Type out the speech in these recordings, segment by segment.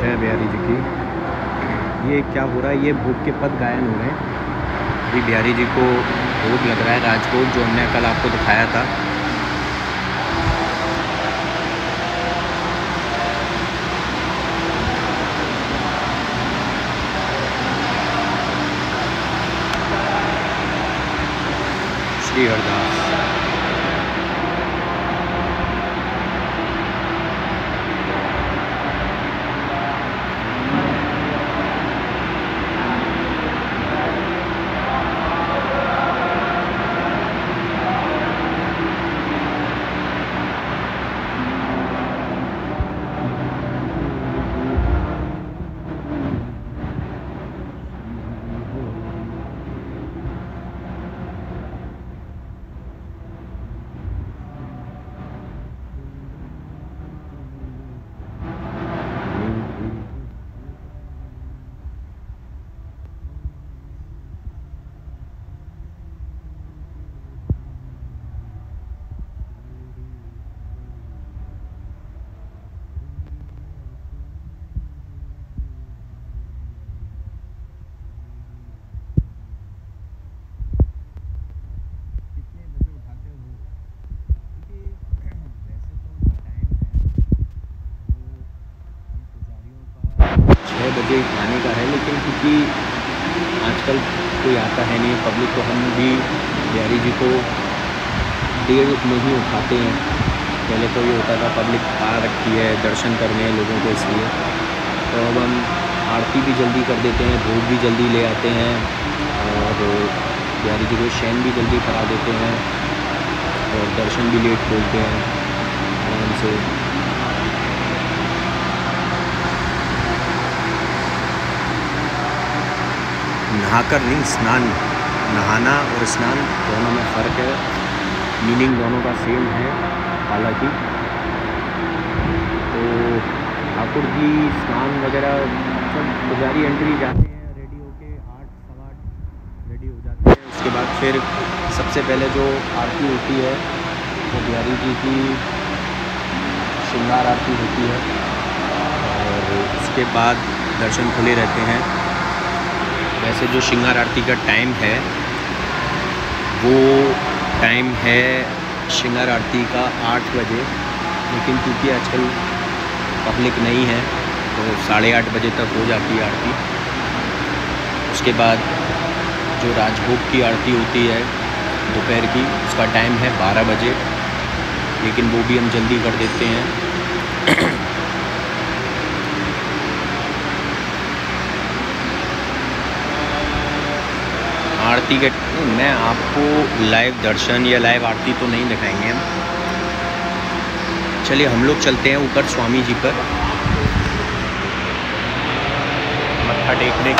जय बिहारी जी की। ये क्या हो रहा है, ये भोग के पद गायन हो रहे हैं। अभी बिहारी जी को भोग लग रहा है राजभोग, जो हमने कल आपको दिखाया था। श्री हरदास। बजे आने का है, लेकिन क्योंकि आजकल कोई आता है नहीं पब्लिक, तो हम भी बिहारी जी को 1:30 में ही उठाते हैं। पहले तो ये होता था पब्लिक आ रखी है दर्शन करने लोगों को, इसलिए तो अब हम आरती भी जल्दी कर देते हैं, भोग भी जल्दी ले आते हैं और बिहारी जी को शयन भी जल्दी करा देते हैं और दर्शन भी लेट खोलते हैं आराम से। नहाकर नहीं, स्नान। नहाना और स्नान दोनों में फ़र्क है, मीनिंग दोनों का सेम है हालांकि। तो ठाकुर जी स्नान वगैरह सब पुजारी एंट्री जाते हैं रेडी होके, 8 सवा 8 रेडी हो जाते हैं। उसके बाद फिर सबसे पहले जो आरती होती है वो बिहारी जी की श्रृंगार आरती होती है और उसके बाद दर्शन खुले रहते हैं। वैसे जो श्रृंगार आरती का टाइम है वो टाइम है श्रृंगार आरती का 8 बजे, लेकिन क्योंकि आजकल पब्लिक नहीं है तो 8:30 बजे तक हो जाती है आरती। उसके बाद जो राजभोग की आरती होती है दोपहर की, उसका टाइम है 12 बजे, लेकिन वो भी हम जल्दी कर देते हैं। आरती के मैं आपको लाइव दर्शन या लाइव आरती तो नहीं दिखाएंगे हम। चलिए हम लोग चलते हैं ऊपर स्वामी जी पर मत्था टेकने के लिए।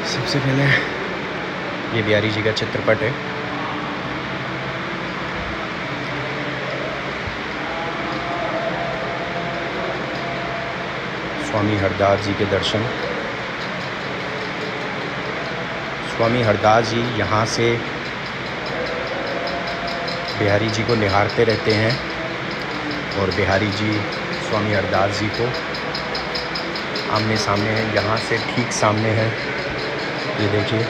सबसे पहले ये बिहारी जी का चित्रपट है। स्वामी हरदास जी के दर्शन। स्वामी हरदास जी यहाँ से बिहारी जी को निहारते रहते हैं और बिहारी जी स्वामी हरदास जी को आमने सामने हैं। यहाँ से ठीक सामने है, ये देखिए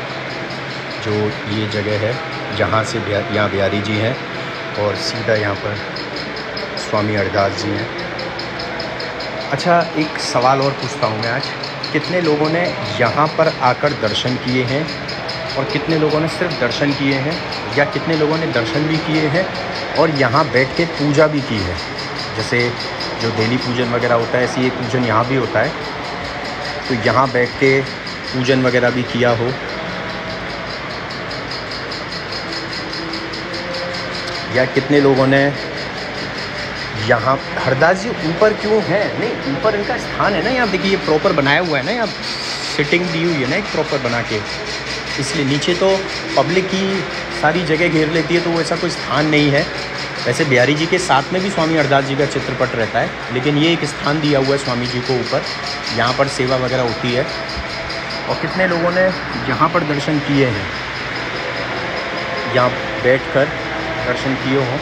जो ये जगह है जहाँ से यहाँ बिहारी जी हैं और सीधा यहाँ पर स्वामी हरदास जी हैं। अच्छा, एक सवाल और पूछता हूँ मैं आज, कितने लोगों ने यहाँ पर आकर दर्शन किए हैं और कितने लोगों ने सिर्फ दर्शन किए हैं, या कितने लोगों ने दर्शन भी किए हैं और यहाँ बैठ के पूजा भी की है? जैसे जो डेली पूजन वगैरह होता है, ऐसी एक पूजन यहाँ भी होता है। तो यहाँ बैठ के पूजन वगैरह भी किया हो। या कितने लोगों ने यहाँ हरदास जी ऊपर क्यों है, नहीं ऊपर इनका स्थान है ना, यहाँ देखिए ये प्रॉपर बनाया हुआ है ना, यहाँ सिटिंग दी हुई है ना एक प्रॉपर बना के, इसलिए नीचे तो पब्लिक ही सारी जगह घेर लेती है, तो वो ऐसा कोई स्थान नहीं है। वैसे बिहारी जी के साथ में भी स्वामी हरदास जी का चित्रपट रहता है, लेकिन ये एक स्थान दिया हुआ है स्वामी जी को ऊपर, यहाँ पर सेवा वगैरह होती है। और कितने लोगों ने यहाँ पर दर्शन किए हैं, यहाँ बैठकर दर्शन किए हों।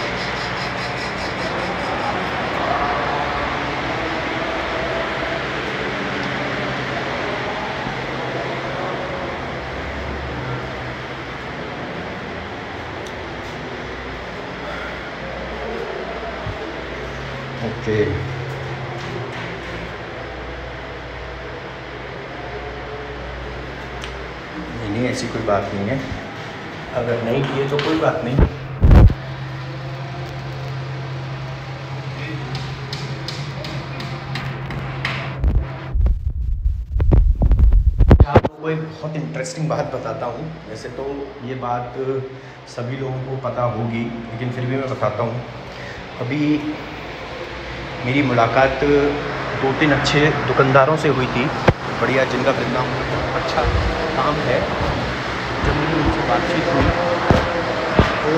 ओके, नहीं ऐसी कोई बात नहीं है, अगर नहीं किए तो कोई बात नहीं। आपको एक बहुत इंटरेस्टिंग बात बताता हूँ। वैसे तो ये बात सभी लोगों को पता होगी, लेकिन फिर भी मैं बताता हूँ। अभी मेरी मुलाकात 2-3 अच्छे दुकानदारों से हुई थी, बढ़िया, जिनका वृंदावन अच्छा काम है। जब मेरी उनसे बातचीत हुई तो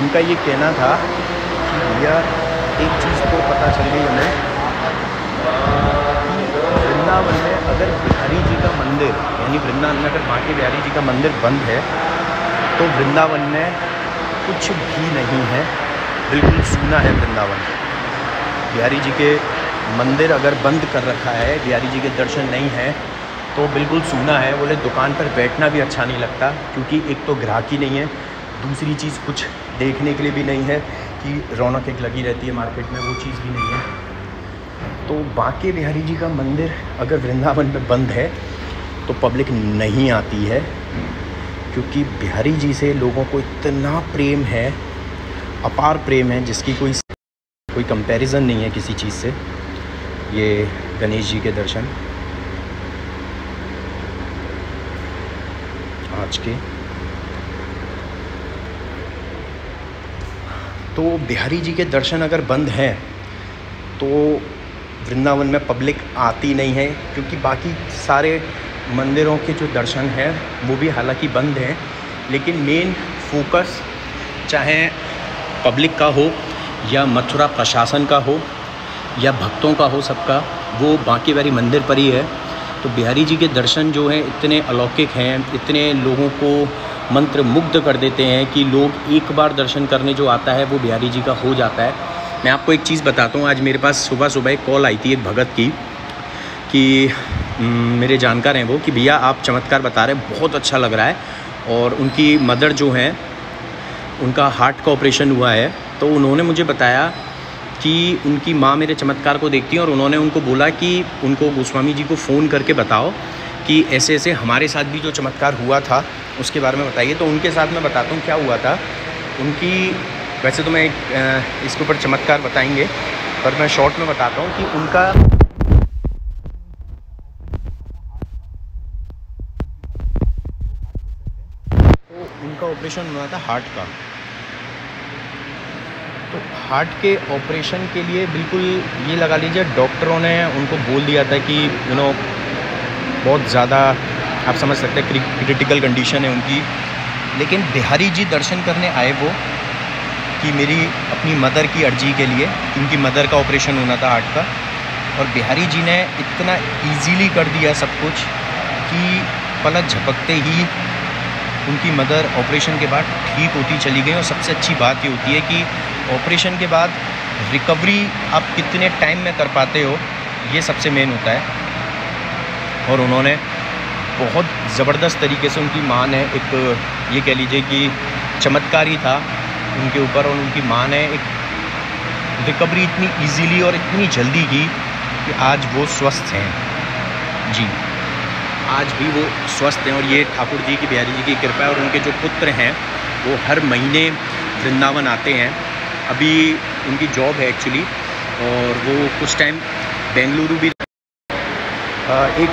उनका ये कहना था कि भैया एक चीज़ तो पता चल गई हमें कि वृंदावन में अगर बिहारी जी का मंदिर, यानी वृंदावन में अगर बांके बिहारी जी का मंदिर बंद है तो वृंदावन में कुछ भी नहीं है, बिल्कुल सूना है वृंदावन। बिहारी जी के मंदिर अगर बंद कर रखा है, बिहारी जी के दर्शन नहीं हैं, तो बिल्कुल सूना है। बोले दुकान पर बैठना भी अच्छा नहीं लगता, क्योंकि एक तो ग्राहकी नहीं है, दूसरी चीज़ कुछ देखने के लिए भी नहीं है कि रौनक एक लगी रहती है मार्केट में, वो चीज़ भी नहीं है। तो बांके बिहारी जी का मंदिर अगर वृंदावन में बंद है तो पब्लिक नहीं आती है, क्योंकि बिहारी जी से लोगों को इतना प्रेम है, अपार प्रेम है, जिसकी कोई कंपैरिजन नहीं है किसी चीज़ से। ये गणेश जी के दर्शन आज के, तो बिहारी जी के दर्शन अगर बंद हैं तो वृंदावन में पब्लिक आती नहीं है, क्योंकि बाकी सारे मंदिरों के जो दर्शन हैं वो भी हालांकि बंद हैं, लेकिन मेन फोकस चाहे पब्लिक का हो या मथुरा प्रशासन का हो या भक्तों का हो, सबका वो बांके बिहारी मंदिर पर ही है। तो बिहारी जी के दर्शन जो हैं इतने अलौकिक हैं, इतने लोगों को मंत्र मुग्ध कर देते हैं कि लोग एक बार दर्शन करने जो आता है वो बिहारी जी का हो जाता है। मैं आपको एक चीज़ बताता हूँ, आज मेरे पास सुबह सुबह एक कॉल आई थी एक भगत की कि मेरे जानकार हैं वो, कि भैया आप चमत्कार बता रहे हैं, बहुत अच्छा लग रहा है, और उनकी मदर जो हैं उनका हार्ट का ऑपरेशन हुआ है। तो उन्होंने मुझे बताया कि उनकी माँ मेरे चमत्कार को देखती है, और उन्होंने उनको बोला कि उनको गोस्वामी जी को फ़ोन करके बताओ कि ऐसे ऐसे हमारे साथ भी जो चमत्कार हुआ था उसके बारे में बताइए। तो उनके साथ मैं बताता हूँ क्या हुआ था उनकी। वैसे तो मैं इसके ऊपर चमत्कार बताएंगे, पर मैं शॉर्ट में बताता हूँ कि उनका ऑपरेशन हुआ था हार्ट का। तो हार्ट के ऑपरेशन के लिए बिल्कुल ये लगा लीजिए डॉक्टरों ने उनको बोल दिया था कि बहुत ज़्यादा आप समझ सकते हैं क्रिटिकल कंडीशन है उनकी। लेकिन बिहारी जी दर्शन करने आए वो, कि मेरी अपनी मदर की अर्जी के लिए, उनकी मदर का ऑपरेशन होना था हार्ट का, और बिहारी जी ने इतना इजीली कर दिया सब कुछ कि पलक झपकते ही उनकी मदर ऑपरेशन के बाद ठीक होती चली गई। और सबसे अच्छी बात ये होती है कि ऑपरेशन के बाद रिकवरी आप कितने टाइम में कर पाते हो, ये सबसे मेन होता है। और उन्होंने बहुत ज़बरदस्त तरीके से, उनकी माँ ने एक ये कह लीजिए कि चमत्कार ही था उनके ऊपर, और उनकी माँ ने एक रिकवरी इतनी इजीली और इतनी जल्दी की कि आज वो स्वस्थ हैं जी, आज भी वो स्वस्थ हैं। और ये ठाकुर जी की, बिहारी जी की कृपा है। और उनके जो पुत्र हैं वो हर महीने वृंदावन आते हैं। अभी उनकी जॉब है एक्चुअली, और वो कुछ टाइम बेंगलुरु भी एक